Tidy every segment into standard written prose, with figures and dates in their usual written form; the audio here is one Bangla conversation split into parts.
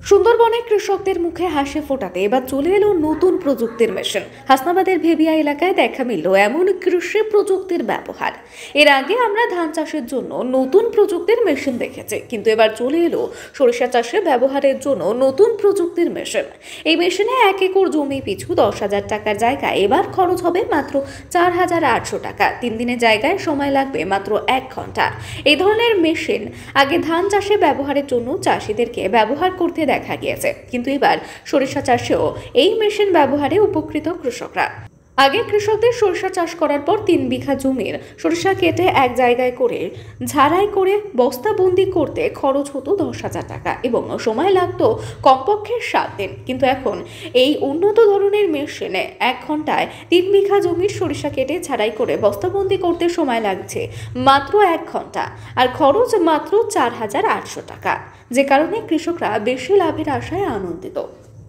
সুন্দরবনে কৃষকদের মুখে হাসি ফোটাতে এবার চলে এলো নতুন প্রযুক্তির মেশিন। হাসনাবাদের ভেবিয়া এলাকায় দেখা মিলল এমন কৃষি প্রযুক্তির ব্যবহার। এর আগে আমরা ধান চাষের জন্য নতুন প্রযুক্তির মেশিন দেখেছি, কিন্তু এবার চলে এলো সরিষা চাষে ব্যবহারের জন্য নতুন প্রযুক্তির মেশিন। এই মেশিনে 1 একর জমি পিছু 10,000 টাকার জায়গায় এবার খরচ হবে মাত্র 4,800 টাকা। 3 দিনের জায়গায় সময় লাগবে মাত্র 1 ঘন্টা। এই ধরনের মেশিন আগে ধান চাষে ব্যবহারের জন্য চাষিদেরকে ব্যবহার করতে দেখা গিয়েছে, কিন্তু এবার সরিষা চাষেও এই মেশিন ব্যবহারে উপকৃত কৃষকরা। আগে কৃষকদের সরিষা চাষ করার পর 3 বিঘা জমির সরিষা কেটে এক জায়গায় করে ঝাড়াই করে বস্তাবন্দি করতে খরচ হতো 10,000 টাকা এবং সময় লাগতো কমপক্ষে 7 দিন। কিন্তু এখন এই উন্নত ধরনের মেশিনে 1 ঘন্টায় 3 বিঘা জমির সরিষা কেটে ঝাড়াই করে বস্তাবন্দি করতে সময় লাগছে মাত্র 1 ঘন্টা, আর খরচ মাত্র 4,800 টাকা, যে কারণে কৃষকরা বেশি লাভের আশায় আনন্দিত।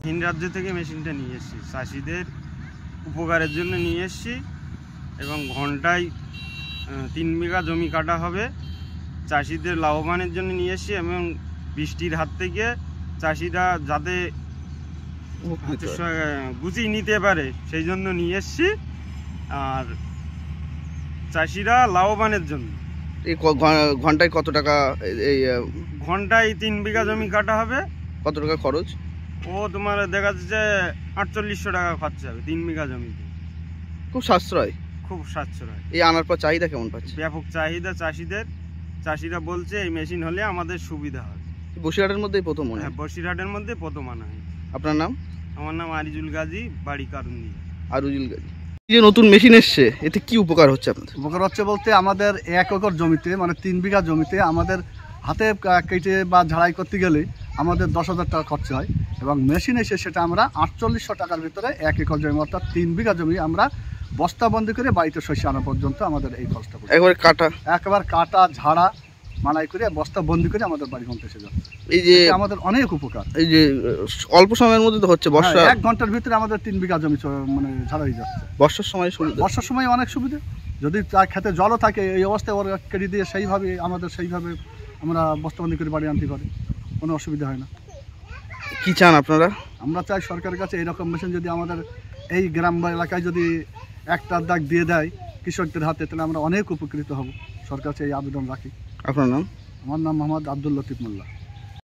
ভিন রাজ্য থেকে মেশিনটা নিয়ে এসেছি, চাষিদের উপকারের জন্য নিয়ে এসেছি এবং ঘন্টায় 3 বিঘা জমি কাটা হবে। চাষিদের লাভবানের জন্য নিয়ে এসেছি এবং বৃষ্টির হাত থেকে চাষিরা যাতে গুছিয়ে নিতে পারে সেই জন্য নিয়ে এসেছি, আর চাষিরা লাভবানের জন্য। এই ঘন্টায় কত টাকা? এই ঘন্টায় 3 বিঘা জমি কাটা হবে। কত টাকা খরচ? ও তোমার দেখা যাচ্ছে 4800 টাকা খরচা হবে 3 বিঘা জমিতে। খুব সাশ্রয়, খুব সাশ্রয়। এই আনার পর চাহিদা কেমন পাচ্ছে? ব্যাপক চাহিদা চাষিদের। চাষিরা বলছে এই মেশিন হলে আমাদের সুবিধা হবে। বসিরহাটের মধ্যেই প্রথম মনে হয়? হ্যাঁ, বসিরহাটের মধ্যে প্রথম আনা হয়। আপনার নাম? আমার নাম আরিজুল গাজী, বাড়ি কারুন্দি। আরিজুল গাজী। এই যে নতুন মেশিন এসছে, এতে কি উপকার হচ্ছে আপনাদের? উপকার হচ্ছে বলতে আমাদের 1 একর জমিতে মানে 3 বিঘা জমিতে আমাদের হাতে কেটে বা ঝাড়াই করতে গেলে আমাদের 10,000 টাকা খরচ হয়, এবং মেশিন এসে সেটা আমরা 4800 টাকার ভিতরে 1 একর জমি অর্থাৎ 3 বিঘা জমি আমরা বস্তাবন্দি করে বাড়িতে শস্য আনা পর্যন্ত আমাদের এই খরচটা একবার কাটা ঝাড়া মানাই করে বস্তাবন্দি করে আমাদের বাড়ি পর্যন্ত এসে যাচ্ছে। এই যে আমাদের অনেক উপকার। এই যে অল্প সময়ের মধ্যে তো হচ্ছে, বর্ষা 1 ঘন্টার ভিতরে আমাদের 3 বিঘা জমি মানে ঝাড়াই যাচ্ছে। বর্ষার সময় সুবিধা? বর্ষার সময় অনেক সুবিধা। যদি তার খেতে জলও থাকে এই অবস্থায় ওর কেটে দিয়ে সেইভাবে আমরা বস্তাবন্দি করে বাড়ি আনতে পারি, কোনো অসুবিধা হয় না। কি চান আপনারা? আমরা চাই সরকারের কাছে এরকম মেশিন যদি আমাদের এই গ্রাম বা এলাকায় যদি একটা দাগ দিয়ে দেয় কৃষকদের হাতে, তাহলে আমরা অনেক উপকৃত হব। সরকার কাছে এই আবেদন রাখি। আপনার নাম? আমার নাম মোহাম্মদ আব্দুল লতিফ মোল্লা।